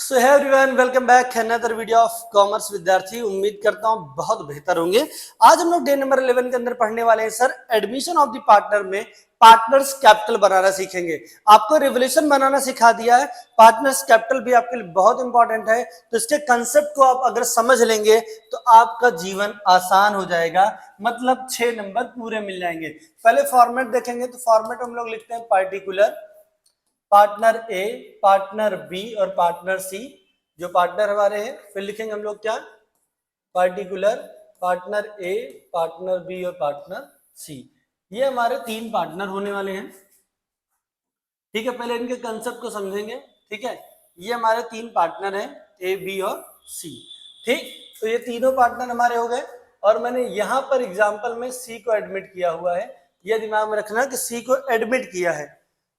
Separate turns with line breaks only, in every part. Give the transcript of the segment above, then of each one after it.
सो है everyone, welcome back another video of commerce विद्यार्थी। उम्मीद करता हूं बहुत बेहतर होंगे। आज हम लोग डे नंबर 11 के अंदर पढ़ने वाले हैं sir admission of the partner में पार्टनर्स कैपिटल बनाना सीखेंगे। आपको रिवोल्यूशन बनाना सिखा दिया है, पार्टनर्स कैपिटल भी आपके लिए बहुत इंपॉर्टेंट है। तो इसके कंसेप्ट को आप अगर समझ लेंगे तो आपका जीवन आसान हो जाएगा, मतलब 6 नंबर पूरे मिल जाएंगे। पहले फॉर्मेट देखेंगे तो फॉर्मेट हम लोग लिखते हैं पार्टिकुलर, पार्टनर ए, पार्टनर बी और पार्टनर सी, जो पार्टनर हमारे हैं। फिर लिखेंगे हम लोग क्या, पार्टिकुलर, पार्टनर ए, पार्टनर बी और पार्टनर सी। ये हमारे 3 पार्टनर होने वाले हैं। ठीक है, पहले इनके कंसेप्ट को समझेंगे। ठीक है, ये हमारे 3 पार्टनर हैं, ए बी और सी। ठीक, तो ये तीनों पार्टनर हमारे हो गए और मैंने यहां पर एग्जाम्पल में सी को एडमिट किया हुआ है। ये दिमाग में रखना कि सी को एडमिट किया है,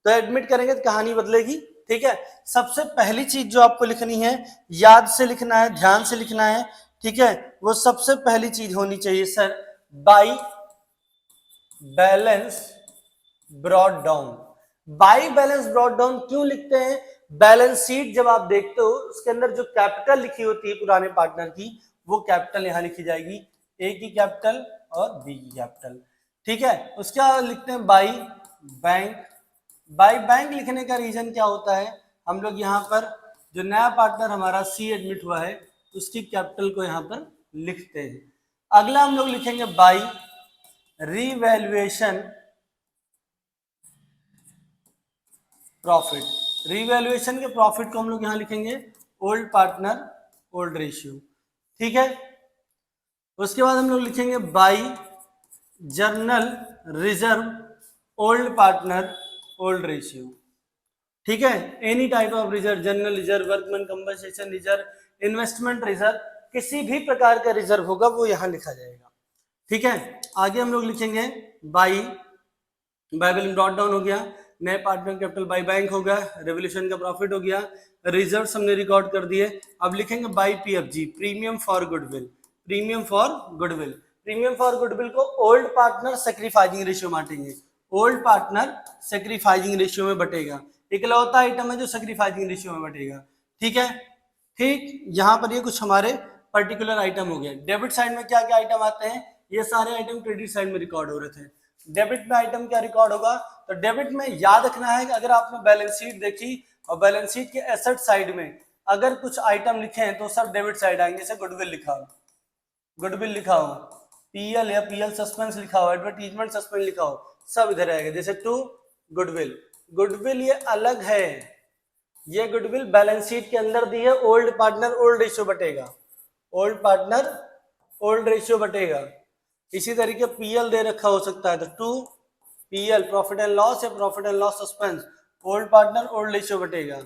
तो एडमिट करेंगे तो कहानी बदलेगी। ठीक है, सबसे पहली चीज जो आपको लिखनी है, याद से लिखना है, ध्यान से लिखना है। ठीक है, वो सबसे पहली चीज होनी चाहिए sir, by balance brought down. By balance brought down क्यों लिखते हैं? बैलेंस शीट जब आप देखते हो उसके अंदर जो कैपिटल लिखी होती है पुराने पार्टनर की, वो कैपिटल यहां लिखी जाएगी, ए की कैपिटल और बी की कैपिटल। ठीक है, उसके बाद लिखते हैं बाई बैंक। बाई बैंक लिखने का रीजन क्या होता है, हम लोग यहाँ पर जो नया पार्टनर हमारा सी एडमिट हुआ है उसकी कैपिटल को यहाँ पर लिखते हैं। अगला हम लोग लिखेंगे बाई रीवैल्यूएशन प्रॉफिट। रीवैल्यूएशन के प्रॉफिट को हम लोग यहाँ लिखेंगे ओल्ड पार्टनर ओल्ड रेशियो। ठीक है, उसके बाद हम लोग लिखेंगे by journal reserve old partner old ratio. ठीक है, any type of reserve, general reserve, workman compensation reserve, investment reserve, किसी भी प्रकार का रिजर्व होगा वो यहां लिखा जाएगा। ठीक है, आगे हम लोग लिखेंगे बाई बैलेंस ब्रॉट डाउन हो गया, नए पार्टनर कैपिटल बाई बैंक हो गया, रेवोल्यूशन का प्रॉफिट हो गया, रिजर्व हमने रिकॉर्ड कर दिए। अब लिखेंगे by PFG, premium for goodwill. Premium for goodwill, premium for goodwill को ओल्ड पार्टनर सेक्रीफाइजिंग रेशियो बांटेंगे, ओल्ड पार्टनर सेक्रीफाइजिंग रेशियो में बटेगा, इकलौता आइटम है जो सेक्रीफाइजिंग रेशियो में बटेगा। ठीक है, ठीक, यहाँ पर ये कुछ हमारे पर्टिकुलर आइटम हो गए। डेबिट साइड में क्या क्या आइटम आते हैं, ये सारे आइटम क्रेडिट साइड में रिकॉर्ड हो रहे थे। डेबिट में आइटम क्या रिकॉर्ड होगा, तो डेबिट में याद रखना है कि अगर आपने बैलेंस शीट देखी और बैलेंस शीट के एसेट साइड में अगर कुछ आइटम लिखे हैं तो सब डेबिट साइड आएंगे। जैसे गुडविल लिखा हो, गुडविल लिखा हो, पीएल या पीएल सस्पेंस लिखा हो, एडवर्टीजमेंट सस्पेंस लिखा हो, सब इधर आएगा। जैसे टू गुडविल, गुडविल ये अलग है, ये गुडविल बैलेंस शीट के अंदर दी है, ओल्ड पार्टनर ओल्ड रेशियो बटेगा, ओल्ड पार्टनर ओल्ड रेशियो बटेगा। इसी तरीके पीएल दे रखा हो सकता है तो to P L profit and loss या profit and loss suspense, old partner old ratio बटेगा।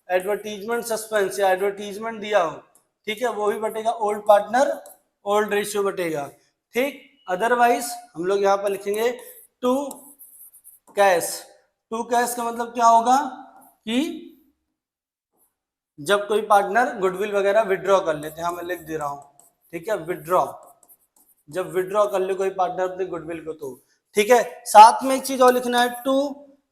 एडवर्टीजमेंट सस्पेंस या एडवर्टीजमेंट दिया हो, ठीक है, वो भी बटेगा, ओल्ड पार्टनर ओल्ड रेशियो बटेगा। ठीक, अदरवाइज हम लोग यहाँ पर लिखेंगे टू कैश। टू कैश का मतलब क्या होगा कि जब कोई पार्टनर गुडविल वगैरह विड्रॉ कर लेते हैं, हाँ मैं लिख दे रहा हूं, ठीक है, विड्रॉ, जब विड्रॉ कर ले कोई पार्टनर अपने गुडविल को तो। ठीक है, साथ में एक चीज और लिखना है टू,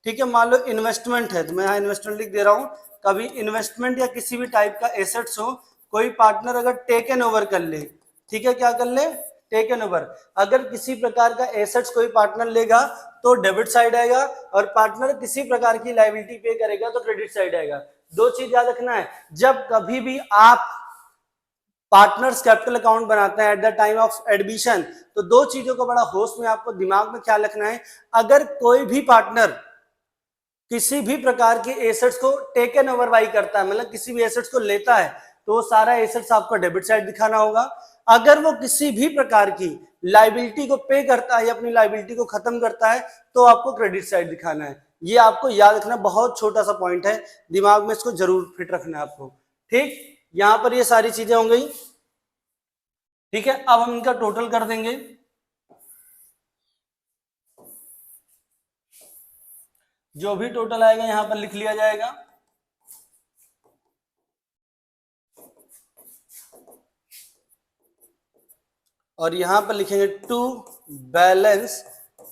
ठीक है, मान लो इन्वेस्टमेंट है तो मैं यहाँ इन्वेस्टमेंट लिख दे रहा हूँ। कभी इन्वेस्टमेंट या किसी भी टाइप का एसेट्स हो, कोई पार्टनर अगर टेकन ओवर कर ले, ठीक है, क्या कर ले, टेकन ओवर, अगर किसी प्रकार का एसेट्स कोई पार्टनर लेगा तो डेबिट साइड आएगा और पार्टनर किसी प्रकार की लायबिलिटी पे करेगा तो क्रेडिट साइड आएगा। दो चीज याद रखना है, जब कभी भी आप पार्टनर्स कैपिटल अकाउंट बनाते हैं at the time of admission, तो दो चीजों को बड़ा होश में आपको दिमाग में ख्याल रखना है। अगर कोई भी पार्टनर किसी भी प्रकार के एसेट्स को टेकन ओवर बाई करता है, मतलब किसी भी एसेट्स को लेता है, तो वो सारा एसेट्स आपको डेबिट साइड दिखाना होगा। अगर वो किसी भी प्रकार की लायबिलिटी को पे करता है या अपनी लायबिलिटी को खत्म करता है तो आपको क्रेडिट साइड दिखाना है। ये आपको याद रखना, बहुत छोटा सा पॉइंट है, दिमाग में इसको जरूर फिट रखना है आपको। ठीक, यहां पर ये सारी चीजें हो गई। ठीक है, अब हम इनका टोटल कर देंगे। जो भी टोटल आएगा यहां पर लिख लिया जाएगा। और यहां पर लिखेंगे टू बैलेंस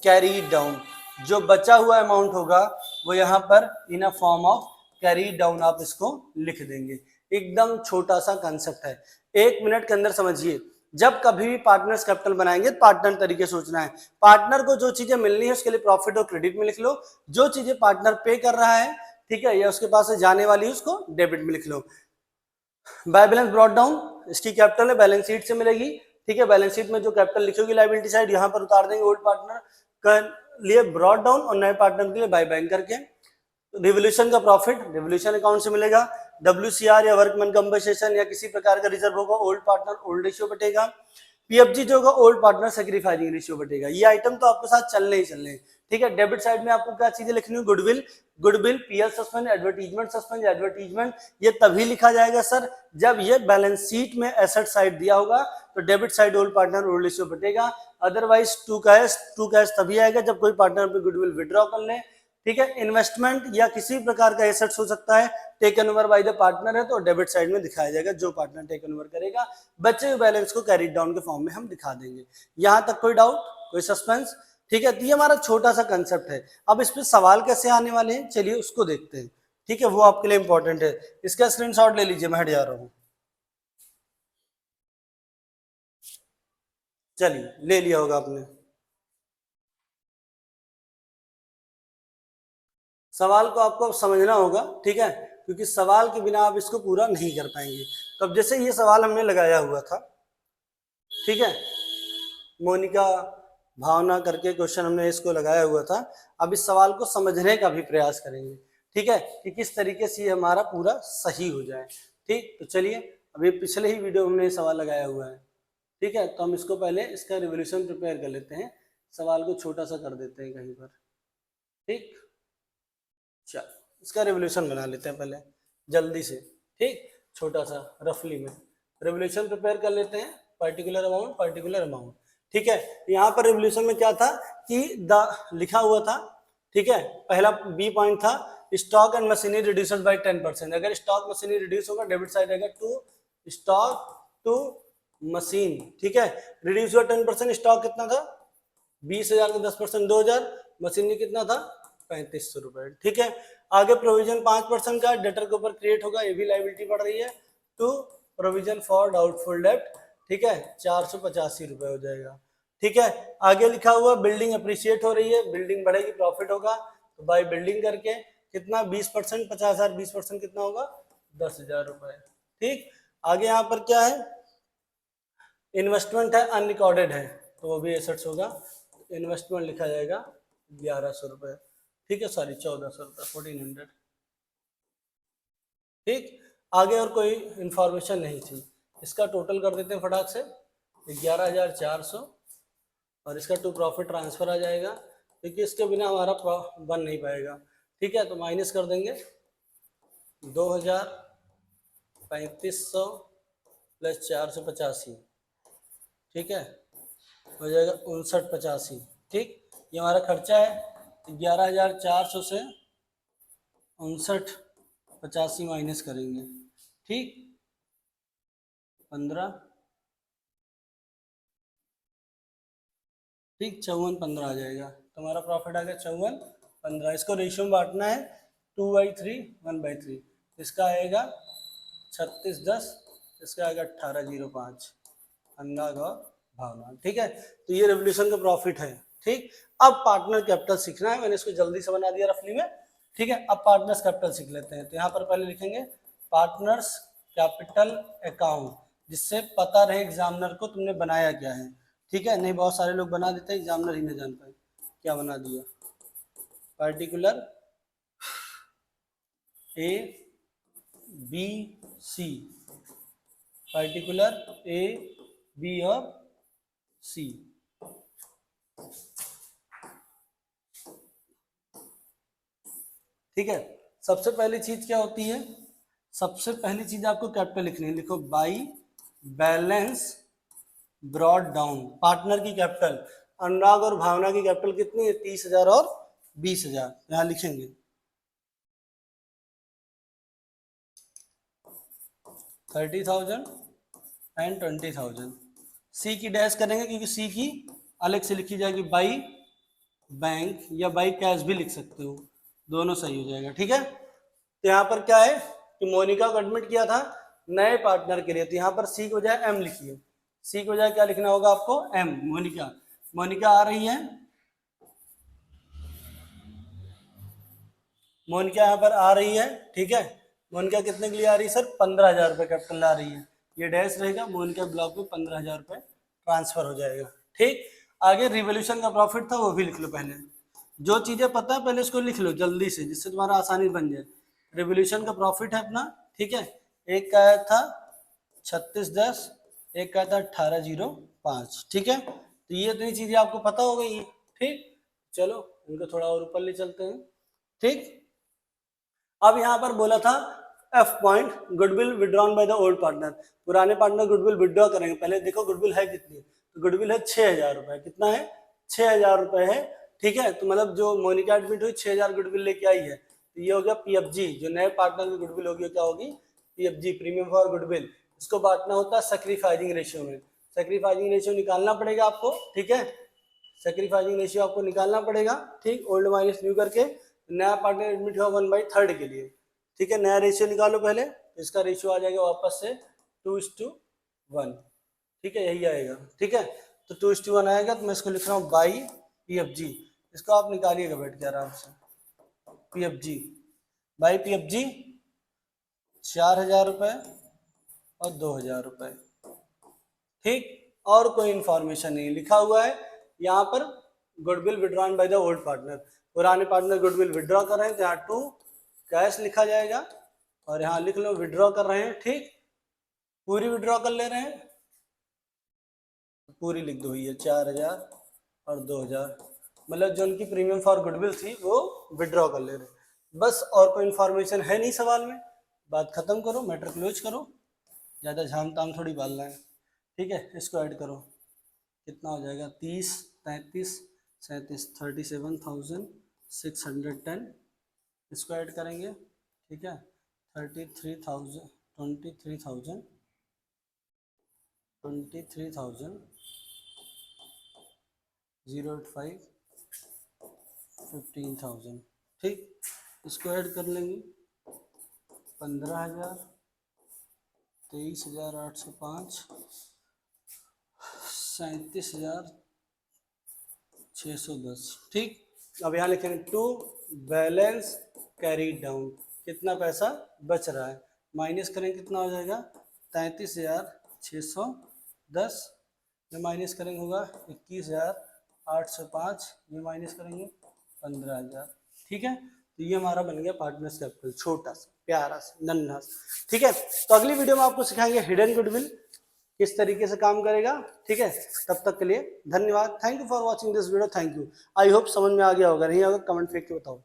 कैरी डाउन, जो बचा हुआ अमाउंट होगा वो यहां पर in a form of carry down आप इसको लिख देंगे। एकदम छोटा सा कंसेप्ट है, 1 मिनट के अंदर समझिए। जब कभी भी पार्टनर्स कैपिटल बनाएंगे पार्टनर तरीके सोचना है। पार्टनर को जो चीजें मिलनी है उसके लिए प्रॉफिट और क्रेडिट में लिख लो, जो चीजें पार्टनर पे कर रहा है, ठीक है, या उसके पास से जाने वाली है उसको डेबिट में लिख लो। बाय बैलेंस ब्रॉट डाउन, इसकी कैपिटल है, बैलेंस शीट से मिलेगी, ठीक है। बैलेंस शीट में जो कैपिटल लिखोगी लायबिलिटी साइड यहाँ पर उतार देंगे ओल्ड पार्टनर के लिए ब्रॉट डाउन और नए पार्टनर के लिए बाय बैंक करके। रिवोल्यूशन का प्रॉफिट रिवोल्यूशन अकाउंट से मिलेगा, WCR या वर्कमैन कंपनसेशन या किसी प्रकार का रिजर्व होगा ओल्ड पार्टनर ओल्ड रेशियो बटेगा। PFG जो होगा ओल्ड पार्टनर सैक्रिफाइसिंग रेशियो बटेगा। ये आइटम तो आपके साथ चलने ही चलने हैं, ठीक है। डेबिट साइड में आपको क्या चीजें लिखनी है, goodwill PL suspend, advertisement suspend. Advertisement ये तभी लिखा जाएगा सर जब ये बैलेंस शीट में एसेट साइड दिया होगा, तो debit side old partner old ratio बटेगा। अदरवाइज टू कैश तभी आएगा जब कोई पार्टनर पे गुडविल विड्रॉ कर ले, ठीक है। इन्वेस्टमेंट या किसी प्रकार का एसेट्स हो सकता है, taken over by the partner है तो डेबिट साइड में दिखाया जाएगा जो पार्टनर टेकन ओवर करेगा। बचे हुए बैलेंस को कैरी डाउन के फॉर्म में हम दिखा देंगे। यहां तक कोई डाउट, कोई सस्पेंस, ठीक है। तो ये हमारा छोटा सा कंसेप्ट है। अब इस पे सवाल कैसे आने वाले हैं चलिए उसको देखते हैं, ठीक है, वो आपके लिए इंपॉर्टेंट है। इसका स्क्रीनशॉट ले लीजिए, मैं हट जा रहा हूं। चलिए ले लिया होगा आपने। सवाल को आपको समझना होगा, ठीक है, क्योंकि सवाल के बिना आप इसको पूरा नहीं कर पाएंगे। तो अब जैसे ये सवाल हमने लगाया हुआ था, ठीक है, मोनिका भावना करके क्वेश्चन हमने इसको लगाया हुआ था। अब इस सवाल को समझने का भी प्रयास करेंगे, ठीक है, कि किस तरीके से ये हमारा पूरा सही हो जाए। ठीक, तो चलिए अभी पिछले ही वीडियो में हमने सवाल लगाया हुआ है, ठीक है। तो हम इसको पहले इसका रिवोल्यूशन प्रिपेयर कर लेते हैं, सवाल को छोटा सा कर देते हैं कहीं पर, ठीक। चलो इसका रिवोल्यूशन बना लेते हैं पहले जल्दी से, ठीक, छोटा सा रफली में रिवोल्यूशन प्रिपेयर कर लेते हैं। पर्टिकुलर अमाउंट, ठीक है। यहाँ पर रिवोल्यूशन में क्या था कि लिखा हुआ था, ठीक है, पहला बी पॉइंट था स्टॉक एंड मशीनरी रिड्यूसेड बाय 10%। अगर स्टॉक मशीनरी रिड्यूस होगा डेबिट साइड आएगा टू स्टॉक टू मशीन, ठीक है। रिड्यूस हुआ 10%, स्टॉक कितना था 20,000 का 10% 2,000, मशीनरी कितना था 3500 रुपए, ठीक है। आगे प्रोविजन 5% का डेटर के ऊपर क्रिएट होगा, ये भी लायबिलिटी पड़ रही है, टू प्रोविजन फॉर डाउटफुल डेब्ट, ठीक है, 485 रुपए हो जाएगा, ठीक है। आगे लिखा हुआ बिल्डिंग अप्रिशिएट हो रही है, बिल्डिंग बढ़ेगी प्रॉफिट होगा, तो बाय बिल्डिंग करके कितना 20%, 50,000 20% कितना होगा 10,000 रुपए, ठीक। आगे यहाँ पर क्या है, इन्वेस्टमेंट है अनरिकॉर्डेड है तो वो भी एसेट्स होगा, इन्वेस्टमेंट लिखा जाएगा 1100 रुपए, ठीक है, सॉरी 1400 रुपए 1400, ठीक। आगे और कोई इंफॉर्मेशन नहीं थी। इसका टोटल कर देते हैं फटाक से 11,400 और इसका टू प्रॉफिट ट्रांसफर आ जाएगा, क्योंकि इसके बिना हमारा बन नहीं पाएगा, ठीक है। तो माइनस कर देंगे 2,3500 प्लस 485, ठीक है, हो जाएगा 5985, ठीक। ये हमारा खर्चा है 11,400 से 5985 माइनस करेंगे, ठीक, 15, ठीक, 5415 आ जाएगा। तो हमारा प्रॉफिट आ गया 5415। इसको रेशियो में बांटना है 2/3 1/3, इसका आएगा 3610, इसका आएगा 1805, अनुराग और भावना, ठीक है। तो ये रेवोल्यूशन का प्रॉफिट है, ठीक। अब पार्टनर कैपिटल सीखना है, मैंने इसको जल्दी से बना दिया रफली में, ठीक है। अब पार्टनर्स कैपिटल सीख लेते हैं। तो यहाँ पर पहले लिखेंगे पार्टनर्स कैपिटल अकाउंट, जिससे पता रहे एग्जामिनर को तुमने बनाया क्या है, ठीक है। नहीं बहुत सारे लोग बना देते हैं, एग्जामिनर ही नहीं जान पाए क्या बना दिया। Particular A B C, particular A B और C, ठीक है। सबसे पहली चीज क्या होती है, सबसे पहली चीज आपको कैपिटल लिखनी है, लिखो by balance brought down. Partner की कैपिटल, अनुराग और भावना की कैपिटल कितनी है 30,000 और 20,000, यहां लिखेंगे 30,000 एंड 20,000। सी की डैश करेंगे क्योंकि सी की अलग से लिखी जाएगी, बाई बैंक या बाई कैश भी लिख सकते हो, दोनों सही हो जाएगा, ठीक है। तो यहाँ पर क्या है कि मोनिका को एडमिट किया था नए पार्टनर के लिए, तो यहाँ पर सी की बजाय एम लिखिए। सी की बजाय क्या लिखना होगा आपको, एम, मोनिका। मोनिका आ रही है, मोनिका यहाँ पर आ रही है, ठीक है। मोनिका कितने के लिए आ रही है सर, 15,000 रुपये कैपिटल आ रही है। ये डैश रहेगा, मोनिका ब्लॉक में 15,000 रुपये ट्रांसफर हो जाएगा, ठीक। आगे रिवोल्यूशन का प्रॉफिट था वो भी लिख लो पहले, जो चीजें पता है पहले उसको लिख लो जल्दी से, जिससे तुम्हारा आसानी बन जाए। रिवोल्यूशन का प्रॉफिट है अपना, ठीक है। एक का आया था 3610, एक का था 1805, ठीक है। तो ये इतनी चीजें आपको पता हो गई, ठीक। चलो इनको थोड़ा और ऊपर ले चलते हैं, ठीक। अब यहाँ पर बोला था F point, goodwill withdrawn by the old partner. पुराने पार्टनर गुडविल विड्रॉ करेंगे, पहले देखो गुडविल है कितनी, तो गुडविल है 6,000 रुपए। कितना है, 6,000 रुपए है, ठीक है। तो मतलब जो मोनिका एडमिट हुई 6,000 गुडविल लेके आई है, तो ये हो गया पीएफजी। जो नए पार्टनर की गुडविल होगी क्या होगी, पीएफजी, प्रीमियम फॉर गुडविल। इसको बांटना होता है सैक्रिफाइसिंग रेशियो में। सैक्रिफाइसिंग रेशियो निकालना पड़ेगा आपको, ठीक है। सैक्रिफाइसिंग रेशियो आपको निकालना पड़ेगा, ठीक। ओल्ड माइनस न्यू करके नया पार्टनर एडमिट हुआ 1/3 के लिए, ठीक है। नया रेशियो निकालो पहले, इसका रेशियो आ जाएगा वापस से 2:1, ठीक है, यही आएगा, ठीक है। तो 2:1 आएगा, तो मैं इसको लिख रहा हूँ बाई पीएफजी। इसको आप निकालिएगा बैठ के आराम से, पीएफजी बाई पीएफजी 4,000 रुपये और 2,000 रुपये, ठीक। और कोई इंफॉर्मेशन नहीं लिखा हुआ है यहाँ पर। Goodwill withdrawn by the old partner, पुराने पार्टनर गुडविल विड्रॉ कर रहे हैं, तो यहाँ टू कैश लिखा जाएगा, और यहाँ लिख लो विड्रॉ कर रहे हैं, ठीक। पूरी विड्रॉ कर ले रहे हैं, पूरी लिख दो, ये 4,000 और 2,000, मतलब जो उनकी प्रीमियम फॉर गुडविल थी वो विड्रॉ कर ले रहे हैं। बस और कोई इन्फॉर्मेशन है नहीं सवाल में, बात खत्म करो, मैटर क्लोज करो, ज़्यादा झाम ताम थोड़ी डालना है, ठीक है। इसको ऐड करो, कितना हो जाएगा, 30, 33, 37, 37,610। इसको ऐड करेंगे, ठीक है। 33,000, 23,000, 085, 15,000, ठीक। इसको ऐड कर लेंगे, 15,000, 23,805, 37,610, ठीक। अब यहाँ लिखेंगे टू बैलेंस कैरी डाउन, कितना पैसा बच रहा है, माइनस करेंगे कितना हो जाएगा, 33,610 में माइनस करेंगे होगा 21,805, में माइनस करेंगे 15,000, ठीक है। तो ये हमारा बन गया पार्टनर्स कैपिटल, छोटा सा प्यारा सा नन्हा सा, ठीक है। तो अगली वीडियो में आपको सिखाएंगे हिडन गुडविल किस तरीके से काम करेगा, ठीक है। तब तक के लिए धन्यवाद, thank you for watching this video, thank you. I hope समझ में आ गया होगा, नहीं होगा कमेंट लिख के बताओ।